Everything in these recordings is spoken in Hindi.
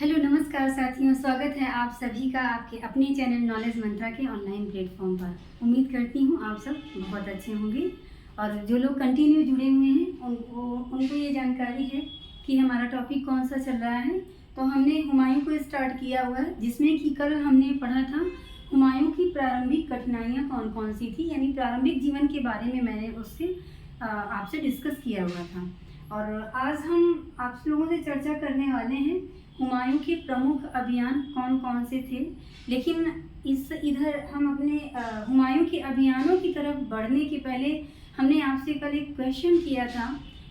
हेलो नमस्कार साथियों, स्वागत है आप सभी का आपके अपने चैनल नॉलेज मंत्रा के ऑनलाइन प्लेटफॉर्म पर। उम्मीद करती हूँ आप सब बहुत अच्छे होंगे और जो लोग कंटिन्यू जुड़े हुए हैं उनको ये जानकारी है कि हमारा टॉपिक कौन सा चल रहा है। तो हमने हुमायूं को स्टार्ट किया हुआ है, जिसमें कि कल हमने पढ़ा था हुमायूं की प्रारंभिक कठिनाइयाँ कौन कौन सी थी, यानी प्रारंभिक जीवन के बारे में मैंने उससे आपसे डिस्कस किया हुआ था। और आज हम आप लोगों से चर्चा करने वाले हैं हुमायूं के प्रमुख अभियान कौन कौन से थे। लेकिन इधर हम अपने हुमायूं के अभियानों की तरफ बढ़ने के पहले हमने आपसे कल एक क्वेश्चन किया था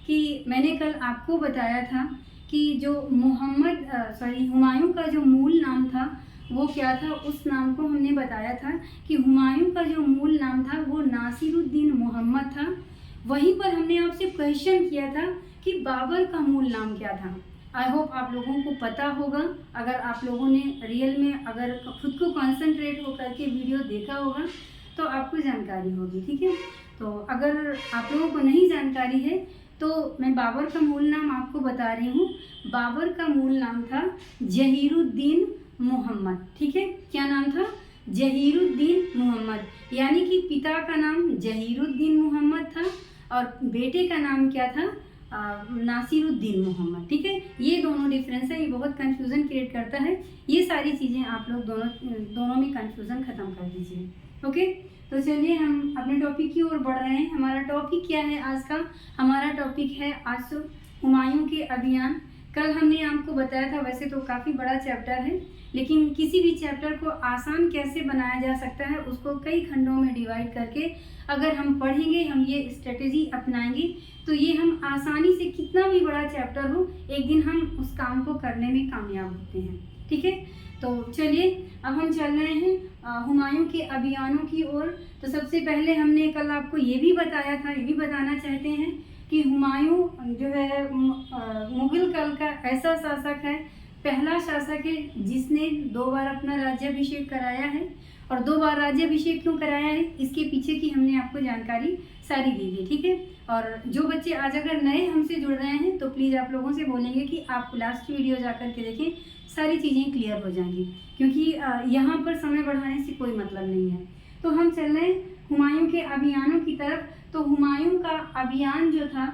कि मैंने कल आपको बताया था कि जो हुमायूं का जो मूल नाम था वो क्या था। उस नाम को हमने बताया था कि हुमायूं का जो मूल नाम था वो नासिरुद्दीन मोहम्मद था। वहीं पर हमने आपसे क्वेश्चन किया था कि बाबर का मूल नाम क्या था। आई होप आप लोगों को पता होगा। अगर आप लोगों ने रियल में अगर खुद को कंसंट्रेट होकर के वीडियो देखा होगा तो आपको जानकारी होगी, ठीक है। तो अगर आप लोगों को नहीं जानकारी है तो मैं बाबर का मूल नाम आपको बता रही हूँ। बाबर का मूल नाम था जहीरुद्दीन मोहम्मद, ठीक है। क्या नाम था? जहीरुद्दीन मोहम्मद, यानी कि पिता का नाम जहीरुद्दीन मोहम्मद था और बेटे का नाम क्या था? नासिरुद्दीन मोहम्मद, ठीक है। ये दोनों डिफरेंस है, ये बहुत कंफ्यूजन क्रिएट करता है। ये सारी चीज़ें आप लोग दोनों में कंफ्यूजन ख़त्म कर दीजिए, ओके। तो चलिए हम अपने टॉपिक की ओर बढ़ रहे हैं। हमारा टॉपिक क्या है आज का? हमारा टॉपिक है आज हुमायूं के अभियान। कल हमने आपको बताया था, वैसे तो काफ़ी बड़ा चैप्टर है, लेकिन किसी भी चैप्टर को आसान कैसे बनाया जा सकता है उसको कई खंडों में डिवाइड करके अगर हम पढ़ेंगे, हम ये स्ट्रेटेजी अपनाएंगे तो ये हम आसानी से कितना भी बड़ा चैप्टर हो एक दिन हम उस काम को करने में कामयाब होते हैं, ठीक है। तो चलिए अब हम चल रहे हैं हुमायूं के अभियानों की ओर। तो सबसे पहले हमने कल आपको ये भी बताया था, ये भी बताना चाहते हैं कि हुमायूं जो है मुगल काल का ऐसा शासक है, पहला शासक है जिसने 2 बार अपना राज्याभिषेक कराया है। और 2 बार राज्याभिषेक क्यों कराया है इसके पीछे की हमने आपको जानकारी सारी दी थी, ठीक है। और जो बच्चे आज अगर नए हमसे जुड़ रहे हैं तो प्लीज़ आप लोगों से बोलेंगे कि आप लास्ट वीडियो जा कर के देखें, सारी चीज़ें क्लियर हो जाएंगी, क्योंकि यहाँ पर समय बढ़ाने से कोई मतलब नहीं है। तो हम चल रहे हैं हुमायूं के अभियानों की तरफ। तो हुमायूं का अभियान जो था,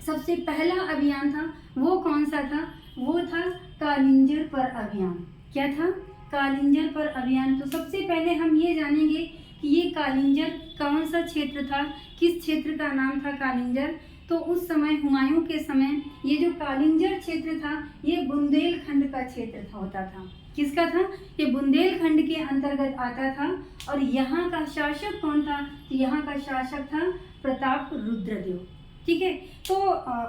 सबसे पहला अभियान था वो कौन सा था? वो था कालिंजर पर अभियान। क्या था? कालिंजर पर अभियान। तो सबसे पहले हम ये जानेंगे कि ये कालिंजर कौन सा क्षेत्र था, किस क्षेत्र का नाम था कालिंजर। तो उस समय हुमायूं के समय ये जो कालिंजर क्षेत्र था ये बुंदेलखंड का क्षेत्र होता था। किसका था? ये बुंदेलखंड के अंतर्गत आता था। और यहाँ का शासक कौन था? यहाँ का शासक था प्रताप रुद्रदेव, ठीक है। तो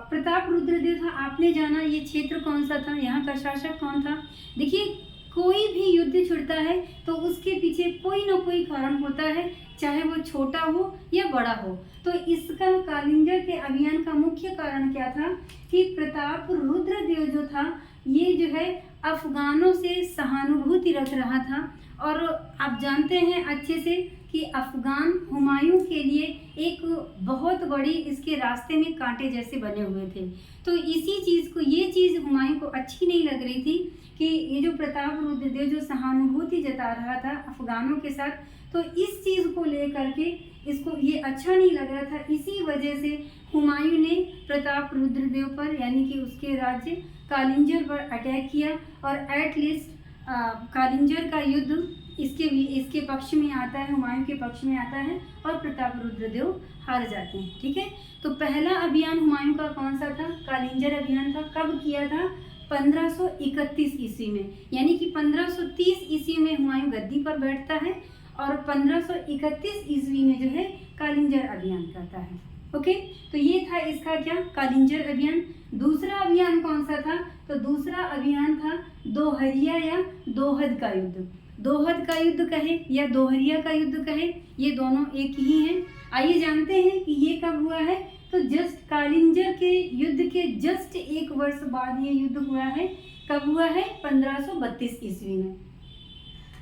प्रताप रुद्रदेव था, आपने जाना ये क्षेत्र कौन सा था, यहाँ का शासक कौन था। देखिए, कोई भी युद्ध छिड़ता है तो उसके पीछे कोई ना कोई कारण होता है, चाहे वो छोटा हो या बड़ा हो। तो इसका कालिंजर के अभियान का मुख्य कारण क्या था कि प्रताप रुद्रदेव जो था ये जो है अफगानों से सहानुभूति रख रहा था। और आप जानते हैं अच्छे से कि अफगान हुमायूं के लिए एक बहुत बड़ी इसके रास्ते में कांटे जैसे बने हुए थे। तो इसी चीज़ को, ये चीज़ हुमायूं को अच्छी नहीं लग रही थी कि ये जो प्रताप रुद्रदेव जो सहानुभूति जता रहा था अफगानों के साथ, तो इस चीज़ को लेकर के इसको ये अच्छा नहीं लग रहा था। इसी वजह से हुमायूं ने प्रताप रुद्रदेव पर, यानी कि उसके राज्य कालिंजर पर अटैक किया। और एटलीस्ट कालिंजर का युद्ध इसके पक्ष में आता है, हुमायूं के पक्ष में आता है और प्रताप रुद्रदेव हार जाते हैं, ठीक है। तो पहला अभियान हुमायूं का कौन सा था? कालिंजर अभियान था। कब किया था? 1531 ईस्वी में, यानी कि 1530 ईस्वी में हुमायूं गद्दी पर बैठता है और 1531 ईस्वी में जो है कालिंजर अभियान करता है, ओके। तो ये था इसका क्या? कालिंजर अभियान। दूसरा अभियान कौन सा था? तो दूसरा अभियान था दोहरिया या दोहद का युद्ध। दोहद का युद्ध कहे या दोहरिया का युद्ध कहे, ये दोनों एक ही हैं। आइए जानते हैं कि ये कब हुआ है। तो जस्ट कालिंजर के युद्ध के जस्ट 1 वर्ष बाद ये युद्ध हुआ है। कब हुआ है? 1532 ईस्वी में।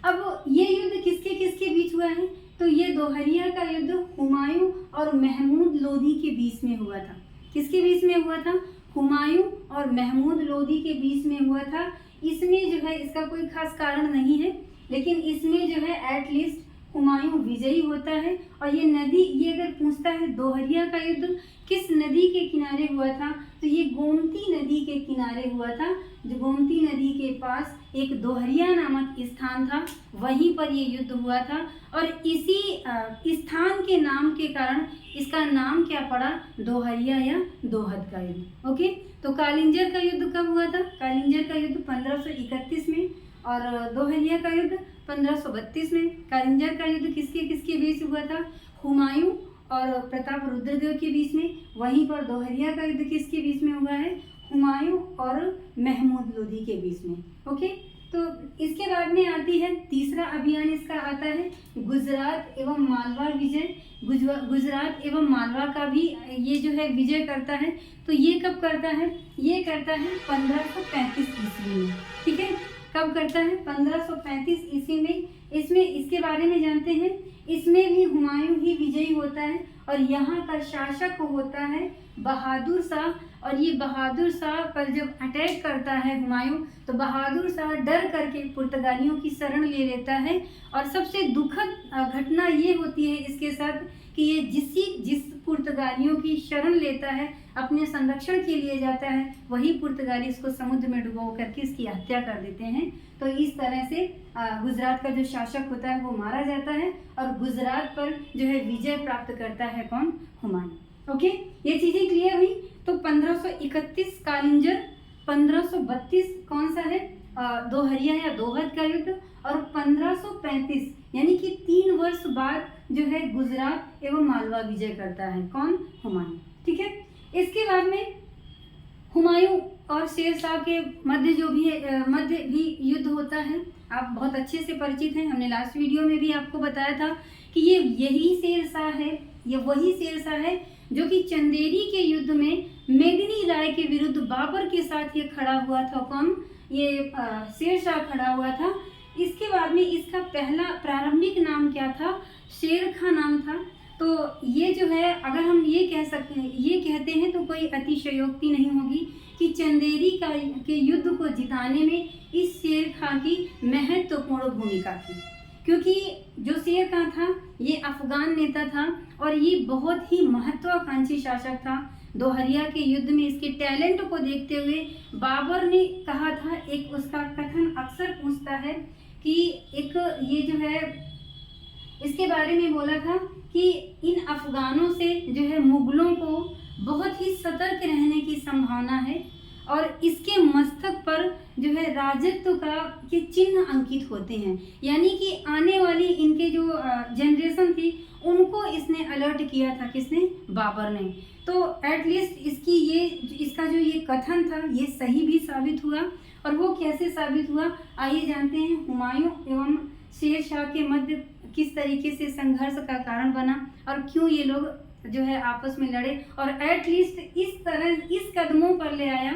अब ये युद्ध किसके किसके बीच हुआ है? तो ये दोहरिया का युद्ध हुमायूं और महमूद लोदी के बीच में हुआ था। किसके बीच में हुआ था? हुमायूं और महमूद लोदी के बीच में हुआ था। इसमें जो है इसका कोई खास कारण नहीं है, लेकिन इसमें जो है एटलीस्ट हुमायूं विजयी होता है। और ये नदी, ये अगर पूछता है दोहरिया का युद्ध किस नदी के किनारे हुआ था, तो ये गोमती नदी के किनारे हुआ था। जो गोमती नदी के पास एक दोहरिया नामक स्थान था, वहीं पर ये युद्ध हुआ था। और इसी स्थान के नाम के कारण इसका नाम क्या पड़ा, दोहरिया या दोहद का युद्ध। ओके, तो कालिंजर का युद्ध कब हुआ था? कालिंजर का युद्ध 1531 में और दोहरिया का युद्ध 1532 में। कालिंजर का युद्ध किसके किसके बीच हुआ था? हुमायूं और प्रताप रुद्रदेव के बीच में। वहीं पर दोहरिया का युद्ध किसके बीच में हुआ है? हुमायूं और महमूद लोदी के बीच में। ओके, तो इसके बाद में आती है तीसरा अभियान, इसका आता है गुजरात एवं मालवा विजय। गुजरात एवं मालवा का भी ये जो है विजय करता है। तो ये कब करता है? ये करता है 1535 ईस्वी में। ठीक है, कब करता है? 1535 ईस्वी में। इसमें इसके बारे में जानते हैं, इसमें भी हुमायूं ही विजयी होता है और यहाँ का शासक होता है बहादुर शाह। और ये बहादुर शाह पर जब अटैक करता है हुमायूं, तो बहादुर शाह डर करके पुर्तगालियों की शरण ले लेता है। और सबसे दुखद घटना ये होती है इसके साथ कि ये जिस पुर्तगालियों की शरण लेता है, अपने संरक्षण के लिए जाता है, वही पुर्तगाली इसको समुद्र में डुबो करके इसकी हत्या कर देते हैं। तो इस तरह से गुजरात का जो शासक होता है वो मारा जाता है और गुजरात पर जो है विजय प्राप्त करता है कौन? हुमायूं। ओके, ये चीज़ें क्लियर हुई। तो 1531 कालिंजर, 1532 कौन सा है? दोहरिया या दोहद का युद्ध। और 1535 यानी कि 3 वर्ष बाद जो है गुजरात एवं मालवा विजय करता है कौन? हुमायूं। ठीक है, इसके बाद में हुमायूं और शेर शाह के मध्य जो भी मध्य भी युद्ध होता है। आप बहुत अच्छे से परिचित हैं, हमने लास्ट वीडियो में भी आपको बताया था कि ये यही शेर शाह है, ये वही शेर शाह है जो कि चंदेरी के युद्ध में मेदिनी राय के विरुद्ध बाबर के साथ ये खड़ा हुआ था। कौन? ये शेर शाह खड़ा हुआ था। इसके बाद में इसका पहला प्रारंभिक नाम क्या था? शेर खां नाम था। तो ये जो है, अगर हम ये कह सकते हैं, ये कहते हैं तो कोई अतिशयोक्ति नहीं होगी कि चंदेरी के युद्ध को जिताने में इस शेर खां की महत्वपूर्ण भूमिका थी। क्योंकि जो शेर खां था ये अफगान नेता था और ये बहुत ही महत्वाकांक्षी शासक था। दोहरिया के युद्ध में इसके टैलेंट को देखते हुए बाबर ने कहा था, एक उसका कथन अक्सर पूछता है कि एक ये जो है इसके बारे में बोला था कि इन अफगानों से जो है मुगलों को बहुत ही सतर्क रहने की संभावना है और इसके मस्तक पर जो है राजत्व का के चिन्ह अंकित होते हैं। यानी कि आने वाली इनके जो जनरेशन थी उनको इसने अलर्ट किया था। किसने? बाबर ने। तो एटलीस्ट इसका जो ये कथन था ये सही भी साबित हुआ। और वो कैसे साबित हुआ, आइए जानते हैं। हुमायूं एवं शेर शाह के मध्य किस तरीके से संघर्ष का कारण बना और क्यों ये लोग जो है आपस में लड़े, और एटलीस्ट इस तरह इस कदमों पर ले आया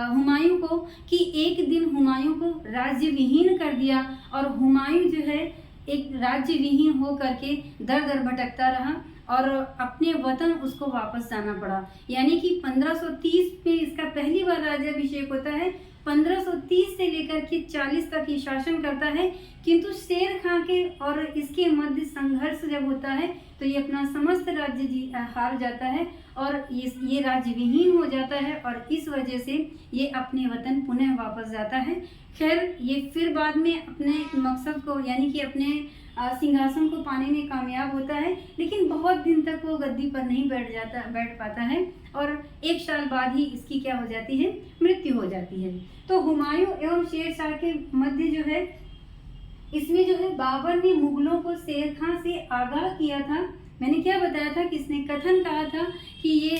हुमायूं को कि एक दिन हुमायूं को राज्य विहीन कर दिया और हुमायूं जो है एक राज्य विहीन हो करके दर दर भटकता रहा और अपने वतन उसको वापस जाना पड़ा। यानी कि 1530 में इसका पहली बार राज्याभिषेक होता है। 1530 से लेकर के 40 तक ये शासन करता है। किंतु शेर खां के और इसके मध्य संघर्ष जब होता है तो ये अपना समस्त राज्य हार जाता है और ये राज्य विहीन हो जाता है और इस वजह से ये अपने वतन पुनः वापस जाता है। खैर, ये फिर बाद में अपने मकसद को यानी कि अपने सिंहासन को पाने में कामयाब होता है, लेकिन बहुत दिन तक वो गद्दी पर नहीं बैठ पाता है और 1 साल बाद ही इसकी क्या हो जाती है? मृत्यु हो जाती है। तो हुमायूं एवं शेर शाह के मध्य जो है इसमें जो है बाबर ने मुगलों को शेर खां से आगाह किया था। मैंने क्या बताया था कि इसने कथन कहा था कि ये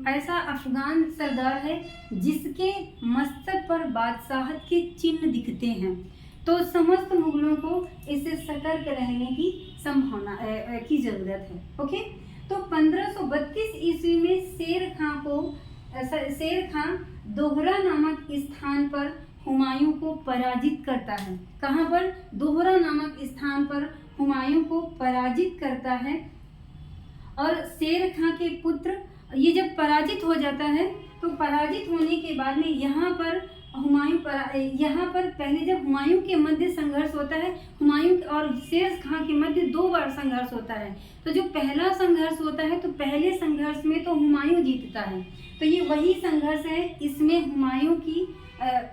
ऐसा अफगान सरदार है जिसके मस्तक पर बादशाहत के चिन्ह दिखते हैं। तो समस्त मुगलों को इससे सतर्क रहने की संभावना की जरूरत है। ओके, तो 1532 ईस्वी में शेर खां दोहरा नामक स्थान पर हुमायूं को पराजित करता है। कहाँ पर? दोहरा नामक स्थान पर हुमायूं को पराजित करता है और शेर खां के पुत्र ये जब पराजित हो जाता है तो पराजित होने के बाद में यहाँ पर हुमायूं पर यहाँ पर पहले जब हुमायूं के मध्य संघर्ष होता है, हुमायूं और शेर खां के मध्य 2 बार संघर्ष होता है। तो जो पहला संघर्ष होता है तो पहले संघर्ष में तो हुमायूं जीतता है, तो ये वही संघर्ष है, इसमें हुमायूं की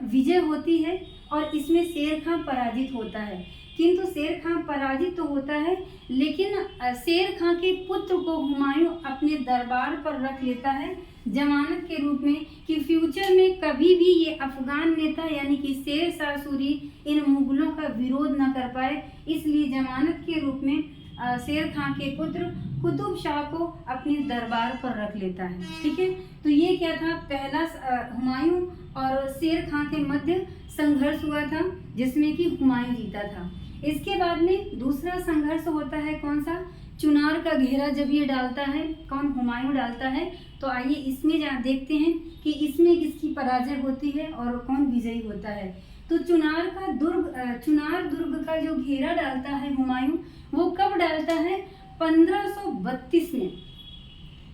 विजय होती है और इसमें शेर खां पराजित होता है। किंतु शेर खां पराजित तो होता है, लेकिन शेर खां के पुत्र को हुमायूं अपने दरबार पर रख लेता है जमानत के रूप में, कि फ्यूचर में कभी भी ये अफगान नेता यानी कि शेर शाह सूरी इन मुगलों का विरोध न कर पाए, इसलिए जमानत के रूप में शेर खां के पुत्र कुतुब शाह को अपने दरबार पर रख लेता है। ठीक है, तो ये क्या था, पहला हुमायूं और शेर खां के मध्य संघर्ष हुआ था जिसमें कि हुमायूं जीता था। इसके बाद में दूसरा संघर्ष होता है कौन सा, चुनार का घेरा जब ये डालता है, कौन, हुमायूं डालता है। तो आइए इसमें देखते हैं कि इसमें किसकी पराजय होती है और कौन विजयी होता है। तो चुनार दुर्ग का जो घेरा डालता है हुमायूं, वो कब डालता है, 1532 में।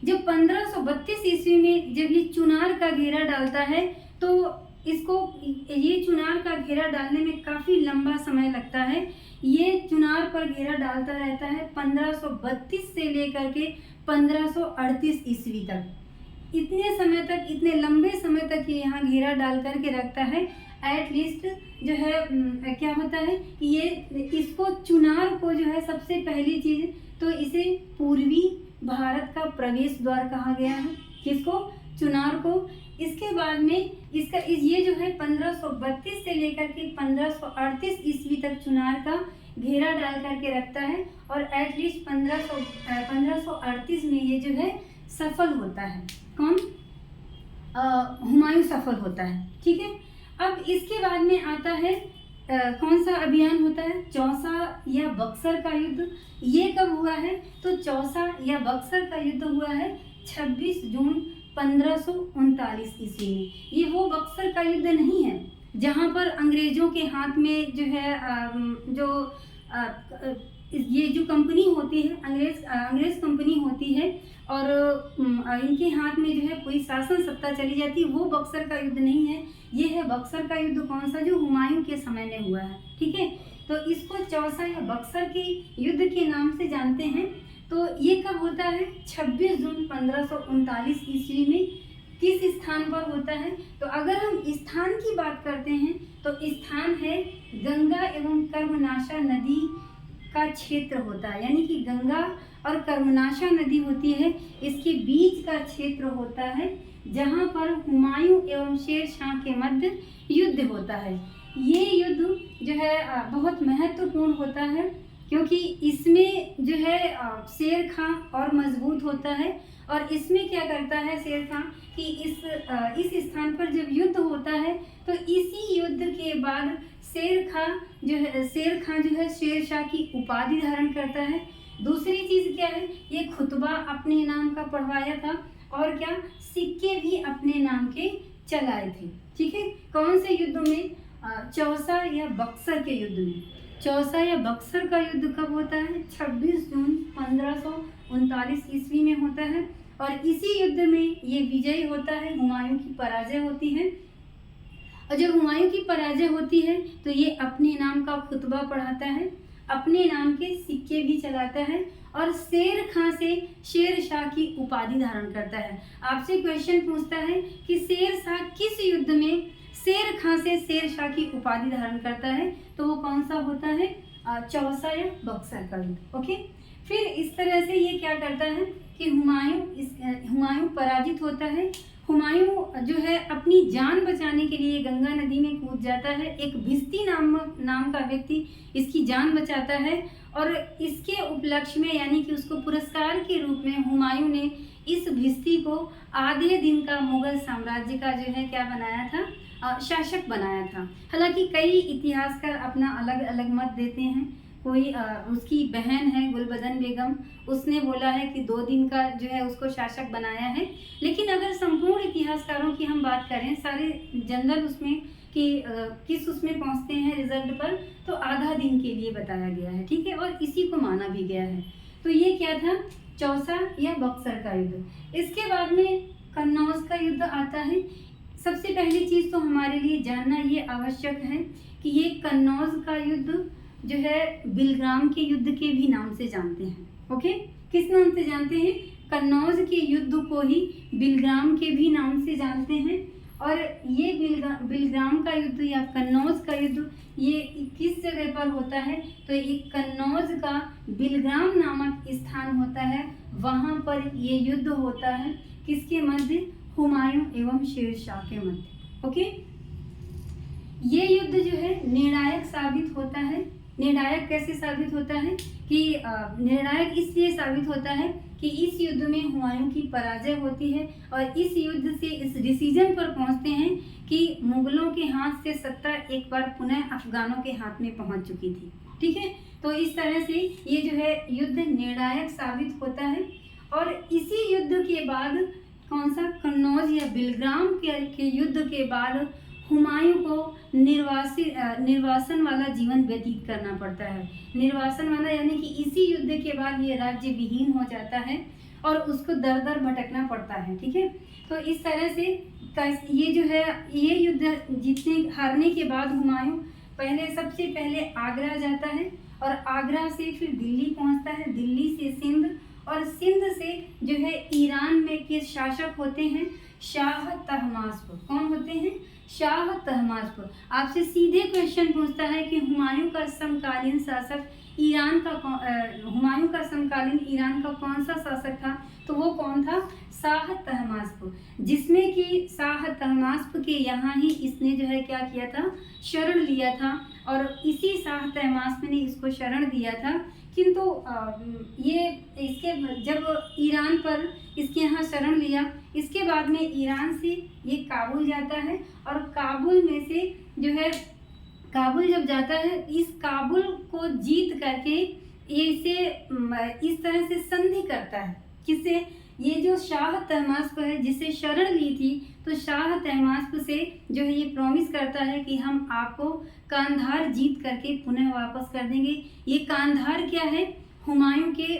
जब 1532 ईस्वी में जब ये चुनार का घेरा डालता है, तो ये चुनार का घेरा डालने में काफ़ी लंबा समय लगता है। ये चुनार पर घेरा डालता रहता है 1532 से लेकर के 1538 ईस्वी तक। इतने समय तक, इतने लंबे समय तक ये यहाँ घेरा डाल करके रखता है। एटलीस्ट जो है क्या होता है कि ये इसको चुनार को जो है सबसे पहली चीज़ तो इसे पूर्वी भारत का प्रवेश द्वार कहा गया है। किसको, चुनार को। इसके बाद में ये जो है 1532 से लेकर के 1538 ईस्वी तक चुनार का घेरा डाल करके रखता है और एटलीस्ट 1538 में ये जो है सफल होता है। कौन, हुमायूं सफल होता है। ठीक है, अब इसके बाद में आता है कौन सा अभियान होता है, चौसा या बक्सर का युद्ध। ये कब हुआ है, तो चौसा या बक्सर का युद्ध हुआ है 26 जून 1539 ईस्वी में। ये वो बक्सर का युद्ध नहीं है जहाँ पर अंग्रेजों के हाथ में जो है ये जो कंपनी होती है, अंग्रेज कंपनी होती है और इनके हाथ में जो है कोई शासन सत्ता चली जाती है, वो बक्सर का युद्ध नहीं है। ये है बक्सर का युद्ध कौन सा, जो हुमायूं के समय में हुआ है। ठीक है, तो इसको चौसा या बक्सर के युद्ध के नाम से जानते हैं। तो ये कब होता है, 26 जून 1539 ईस्वी में। किस स्थान पर होता है, तो अगर हम स्थान की बात करते हैं तो स्थान है गंगा एवं कर्मनाशा नदी का क्षेत्र होता है, यानी कि गंगा और कर्मनाशा नदी होती है, इसके बीच का क्षेत्र होता है जहाँ पर हुमायूं एवं शेर शाह के मध्य युद्ध होता है। ये युद्ध जो है बहुत महत्वपूर्ण होता है, क्योंकि इसमें जो है शेर खां और मजबूत होता है। और इसमें क्या करता है शेर खां कि इस स्थान पर जब युद्ध होता है तो इसी युद्ध के बाद शेर खां जो है शेर शाह की उपाधि धारण करता है। दूसरी चीज़ क्या है, ये खुतबा अपने नाम का पढ़वाया था और क्या, सिक्के भी अपने नाम के चलाए थे। ठीक है, कौन से युद्ध में, चौसा या बक्सर के युद्ध में। चौसा या बक्सर का युद्ध कब होता है, 26 जून 1539 ईस्वी में होता है और इसी युद्ध में ये विजयी होता है, हुमायूं की पराजय होती है। और जब हुमायूं की पराजय होती है तो ये अपने नाम का खुतबा पढ़ाता है, अपने नाम के सिक्के भी चलाता है और शेर खां से शेर शाह की उपाधि धारण करता है। आपसे क्वेश्चन पूछता है कि शेर शाह किस युद्ध में शेर खां से शेर शाह की उपाधि धारण करता है, तो वो कौन सा होता है, चौसा या बक्सर का युद्ध। ओके, फिर इस तरह से ये क्या करता है कि हुमायूं पराजित होता है। हुमायूं जो है अपनी जान बचाने के लिए गंगा नदी में कूद जाता है। एक भिस्ती नाम का व्यक्ति इसकी जान बचाता है और इसके उपलक्ष्य में, यानी कि उसको पुरस्कार के रूप में, हुमायूं ने इस भिस्ती को आधे दिन का मुगल साम्राज्य का जो है क्या बनाया था, शासक बनाया था। हालांकि कई इतिहासकार अपना अलग अलग मत देते हैं। कोई उसकी बहन है गुलबदन बेगम, उसने बोला है कि 2 दिन का जो है उसको शासक बनाया है। लेकिन अगर संपूर्ण इतिहासकारों की हम बात करें, सारे जनरल उसमें कि किस उसमें पहुंचते हैं रिजल्ट पर, तो आधा दिन के लिए बताया गया है। ठीक है, और इसी को माना भी गया है। तो ये क्या था, चौसा या बक्सर का युद्ध। इसके बाद में कन्नौज का युद्ध आता है। सबसे पहली चीज़ तो हमारे लिए जानना ये आवश्यक है कि ये कन्नौज का युद्ध जो है बिलग्राम के युद्ध के भी नाम से जानते हैं। ओके, किस नाम से जानते हैं? कन्नौज के युद्ध को ही बिलग्राम के भी नाम से जानते हैं। और ये बिलग्राम का युद्ध या कन्नौज का युद्ध ये किस जगह पर होता है? तो एक कन्नौज का बिलग्राम नामक स्थान होता है, वहाँ पर ये युद्ध होता है। किसके मध्य? हुमायूं एवं शेरशाह के मध्य। ओके, ये युद्ध जो है निर्णायक साबित होता है। निर्णायक कैसे साबित होता है? कि निर्णायक इसलिए साबित होता है कि इस युद्ध में हुमायूं की पराजय होती है और इस युद्ध से इस डिसीजन पर पहुंचते हैं कि मुगलों के हाथ से सत्ता एक बार पुनः अफगानों के हाथ में पहुंच चुकी थी। ठीक है, तो इस तरह से ये जो है युद्ध निर्णायक साबित होता है। और इसी युद्ध के बाद कौन सा? कन्नौज या बिलग्राम के युद्ध के बाद हुमायूं को निर्वासन वाला जीवन व्यतीत करना पड़ता है। निर्वासन वाला यानी कि इसी युद्ध के बाद ये राज्य विहीन हो जाता है और उसको दर दर भटकना पड़ता है। ठीक है, तो इस तरह से ये जो है ये युद्ध जीतने हारने के बाद हुमायूं सबसे पहले आगरा जाता है और आगरा से फिर दिल्ली पहुंचता है, दिल्ली से सिंध और सिंध से जो है ईरान में के शासक होते हैं शाह तहमास्प। कौन होते हैं? शाह तहमास्प। आपसे सीधे क्वेश्चन पूछता है कि हुमायूं का समकालीन शासक हुमायूं का समकालीन ईरान का कौन सा शासक था? तो वो कौन था? शाह तहमास्प, जिसमें कि शाह तहमास्प के यहाँ ही इसने जो है क्या किया था? शरण लिया था और इसी शाह तहमास्प ने इसको शरण दिया था। किंतु ये इसके जब ईरान पर इसके यहाँ शरण लिया, इसके बाद में ईरान से ये काबुल जाता है और काबुल में से जो है काबुल जब जाता है, इस काबुल को जीत करके ये इसे इस तरह से संधि करता है। किससे? ये जो शाह तहमास्प है जिसे शरण ली थी, तो शाह तहमास्प से जो है ये प्रॉमिस करता है कि हम आपको कांधार जीत करके पुनः वापस कर देंगे। ये कांधार क्या है? हुमायूं के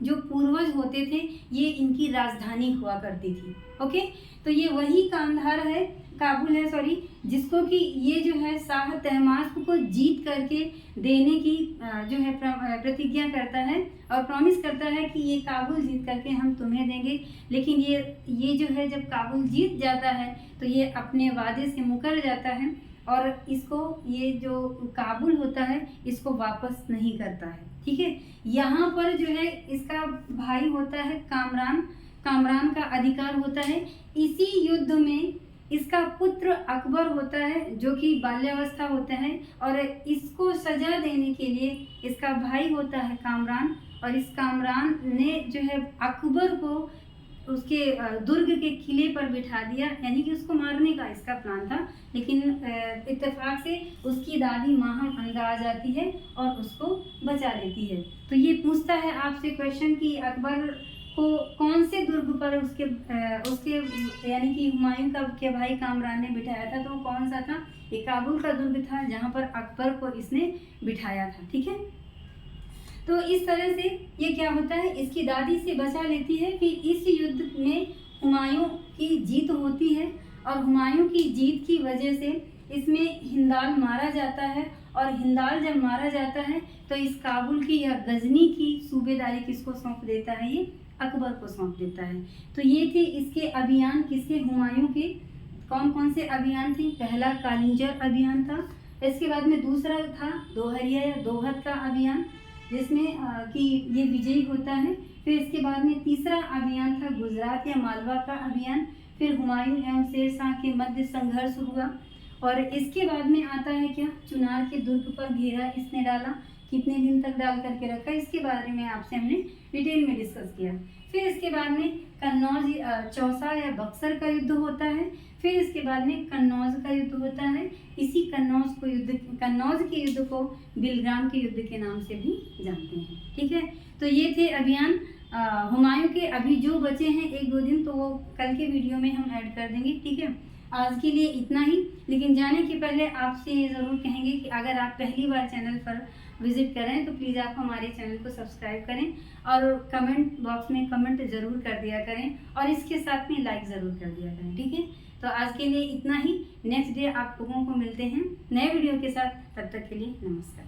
जो पूर्वज होते थे, ये इनकी राजधानी हुआ करती थी। ओके, तो ये वही कांधार है, काबुल है सॉरी, जिसको कि ये जो है शाह तहमास्प को जीत करके देने की जो है प्रतिज्ञा करता है और प्रॉमिस करता है कि ये काबुल जीत करके हम तुम्हें देंगे। लेकिन ये जो है जब काबुल जीत जाता है तो ये अपने वादे से मुकर जाता है और इसको ये जो काबुल होता है इसको वापस नहीं करता है। ठीक है, यहाँ पर जो है इसका भाई होता है कामरान का अधिकार होता है। इसी युद्ध में इसका पुत्र अकबर होता है जो कि बाल्यावस्था होता है और इसको सजा देने के लिए इसका भाई होता है कामरान, और इस कामरान ने जो है अकबर को उसके दुर्ग के किले पर बिठा दिया, यानी कि उसको मारने का इसका प्लान था। लेकिन इत्तेफाक से उसकी दादी माहम अंगा आ जाती है और उसको बचा लेती है। तो ये पूछता है आपसे क्वेश्चन कि अकबर को कौन से दुर्ग पर उसके यानी कि हुमायूं का के भाई कामरान ने बिठाया था, तो वो कौन सा था? ये काबुल का दुर्ग था जहाँ पर अकबर को इसने बिठाया था। ठीक है, तो इस तरह से ये क्या होता है, इसकी दादी से बचा लेती है। फिर इस युद्ध में हुमायूं की जीत होती है और हुमायूं की जीत की वजह से इसमें हिंदाल मारा जाता है और हिंदाल जब मारा जाता है तो इस काबुल की या गजनी की सूबेदारी किसको सौंप देता है? ये अकबर को सौंप देता है। तो ये थे इसके अभियान, किसके? हुमायूं के। कौन कौन से अभियान थे? पहला कालिंजर अभियान था, इसके बाद में दूसरा था दोहरिया या दोहद का अभियान जिसमें कि ये विजयी होता है। फिर इसके बाद में तीसरा अभियान था गुजरात या मालवा का अभियान। फिर हुमायूं एवं शेरशाह के मध्य संघर्ष हुआ और इसके बाद में आता है क्या? चुनार के दुर्ग पर घेरा इसने डाला। कितने दिन तक डाल करके रखा, इसके बारे में आपसे हमने डिटेल में डिस्कस किया। फिर इसके बाद में कन्नौज चौसा या बक्सर का युद्ध होता है। फिर इसके बाद में कन्नौज का युद्ध होता है। इसी कन्नौज के युद्ध को बिलग्राम के युद्ध के नाम से भी जानते हैं। ठीक है, तो ये थे अभियान हुमायूं के। अभी जो बचे हैं 1-2 दिन, तो वो कल के वीडियो में हम ऐड कर देंगे। ठीक है, आज के लिए इतना ही। लेकिन जाने के पहले आपसे ये ज़रूर कहेंगे कि अगर आप पहली बार चैनल पर विजिट करें तो प्लीज़ आप हमारे चैनल को सब्सक्राइब करें और कमेंट बॉक्स में कमेंट ज़रूर कर दिया करें और इसके साथ में लाइक ज़रूर कर दिया करें। ठीक है, तो आज के लिए इतना ही। नेक्स्ट डे आप लोगों को मिलते हैं नए वीडियो के साथ। तब तक के लिए नमस्कार।